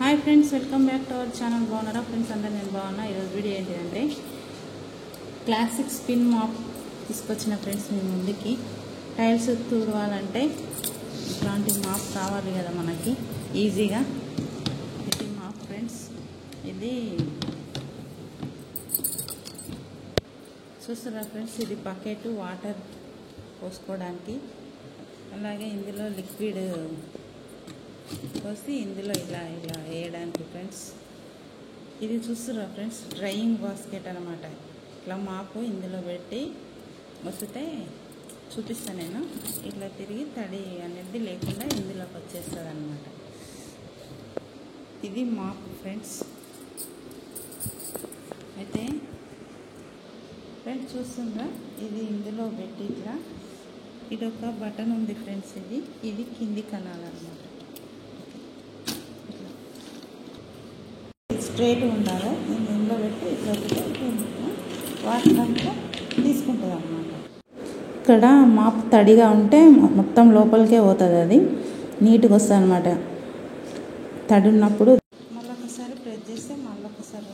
hi friends welcome back to our channel बागुन्नारा friends अंदर నేను బాగున్నా ఈ రోజు వీడియో ఏంటంటే క్లాసిక్ స్పిన్ మాప్ తీసుకొచ్చిన ఫ్రెండ్స్ మీ ముందుకి టైల్స్ తుడవాలంటే ఇట్లాంటి మాప్ కావాలి కదా మనకి ఈజీగా ఇది మాప్ ఫ్రెండ్స్ ఇది చూస్తారా ఫ్రెండ్స్ ఇది బకెట్ వాటర్ పోసుకోవడానికి అలాగే ఇందులో లిక్విడ్ పోసి ఇందులో ఇలా ఇలా వేయడానికి ఫ్రెండ్స్ ఇది చూస్తురా ఫ్రెండ్స్ డ్రైయింగ్ బాస్కెట్ అన్నమాట ఇట్లా మాపు ఇందులో పెట్టి వస్తే చూపిస్తాను నేను ఇట్లా తిరిగి తడి అనేది లేకుండా ఇందులోకి వచ్చేస్తుంది అన్నమాట ఇది మాపు ఫ్రెండ్స్ అయితే ఫ్రెండ్స్ చూస్తుందా ఇది ఇందులో పెట్టి ఇట్లా ఇది ఒక బటన్ ఉంది ఫ్రెండ్స్ ఇది కింది కనాలన్నమాట స్ట్రైట్ ఉండాలి నేను ఇందులో పెట్టి ఇట్లా వాటర్ అంతా తీసుకుంటుంది అన్నమాట ఇక్కడ మాపు తడిగా ఉంటే మొత్తం లోపలికే పోతుంది అది నీట్గా వస్తుంది అన్నమాట తడి ఉన్నప్పుడు మళ్ళీ ఒకసారి ప్రెస్ చేస్తే మళ్ళీ ఒకసారి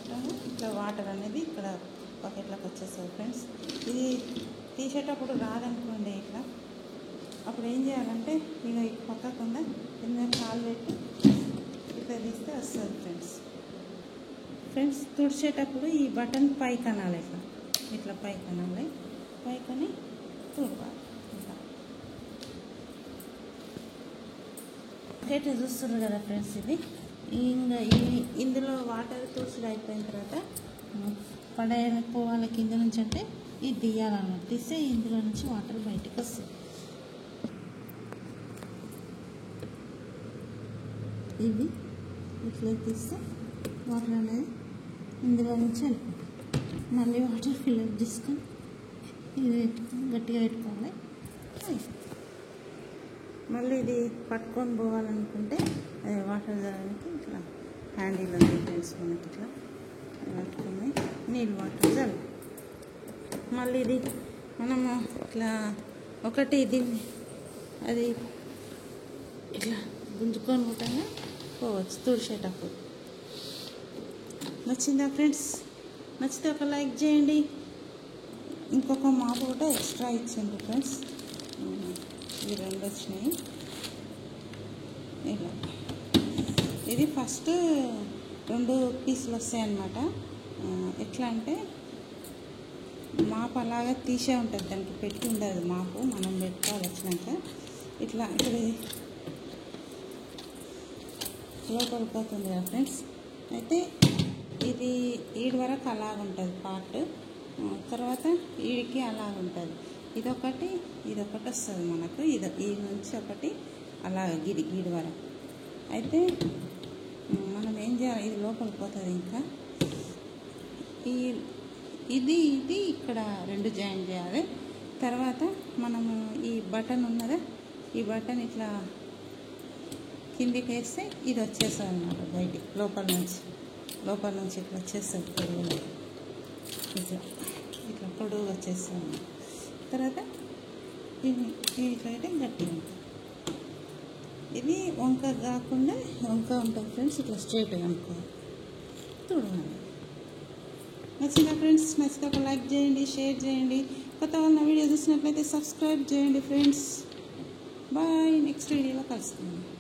ఇట్లా వాటర్ అనేది ఇక్కడ బకెట్లోకి వచ్చేస్తుంది ఫ్రెండ్స్ ఇది తీసేటప్పుడు రాదనుకోండి ఇట్లా అప్పుడు ఏం చేయాలంటే ఇక పక్కకుండా కింద కాలు పెట్టి ఇట్లా తీస్తే వస్తుంది ఫ్రెండ్స్ తుడిచేటప్పుడు ఈ బటన్ పైకి అనాలి ఇట్లా పైకి అనాలి పైకని తుడవాలి ఇట్లా బకెట్ చూస్తున్నారు కదా ఫ్రెండ్స్ ఇది ఇంకా ఇందులో వాటర్ తుడుచుడు అయిపోయిన తర్వాత పడేపోవాలి కింద నుంచి అంటే ఇది తీయాలన్నమాట తీస్తే ఇందులో నుంచి వాటర్ బయటకు వస్తుంది ఇది ఇట్లా తీస్తే వాటర్ అనేది ఇందులో నుంచి వెళ్ళిపోతుంది మళ్ళీ వాటర్ ఫిల్అప్ చేసుకొని ఇది గట్టిగా పెట్టుకోవాలి మళ్ళీ ఇది పట్టుకొని పోవాలనుకుంటే వాటర్ జరగడానికి ఇట్లా హ్యాండిల్ ఉంది ఫ్రెండ్స్ మనకి ఇట్లా పట్టుకొని నీళ్ళు వాటర్ జరగదు మళ్ళీ ఇది మనము ఇట్లా ఒకటి దీన్ని అది ఇట్లా గుంజుకొని పోతానే పోవచ్చు తుడిచేటప్పుడు నచ్చిందా ఫ్రెండ్స్ నచ్చితే ఒక లైక్ చేయండి ఇంకొక మాపు కూడా ఎక్స్ట్రా ఇచ్చింది ఫ్రెండ్స్ ఇవి రెండు వచ్చినాయి ఇలా ఇది ఫస్ట్ 2 పీసులు వస్తాయన్నమాట ఎట్లా అంటే మాపు అలాగా తీసే ఉంటుంది దానికి పెట్టి ఉండదు మాపు మనం పెట్టుకోవాలి వచ్చినాక ఇట్లా ఇప్పుడు లోపలికి పోతుంది కదా ఫ్రెండ్స్ అయితే ఇది ఈడి వరకు అలాగుంటుంది పార్ట్ తర్వాత ఈడికి అలాగుంటుంది ఇదొకటి వస్తుంది మనకు ఈ నుంచి ఒకటి అలాగ గీడి వరకు అయితే మనం ఏం చేయాలి ఇది లోపలికి పోతుంది ఇంకా ఇది ఇక్కడ 2 జాయిన్ చేయాలి తర్వాత మనము ఈ బటన్ ఉన్నదా ఈ బటన్ ఇట్లా కిందికి వేస్తే ఇది వచ్చేస్తుంది అన్నమాట బయటికి లోపల నుంచి ఇట్లా వచ్చేస్తుంది పొడుగు ఇట్లా పొడుగు వచ్చేస్తుంది తర్వాత ఇట్లా అయితే గట్టిగా ఉంటుంది ఇది వంక కాకుండా వంక ఉంటుంది ఫ్రెండ్స్ ఇట్లా స్ట్రైట్గా అనుకోవాలి చూడండి నచ్చిందా ఫ్రెండ్స్ నచ్చితే ఒక లైక్ చేయండి షేర్ చేయండి కొత్త వాళ్ళ వీడియో చూసినట్లయితే సబ్స్క్రైబ్ చేయండి ఫ్రెండ్స్ బాయ్ నెక్స్ట్ వీడియోలో కలుసుకుందాం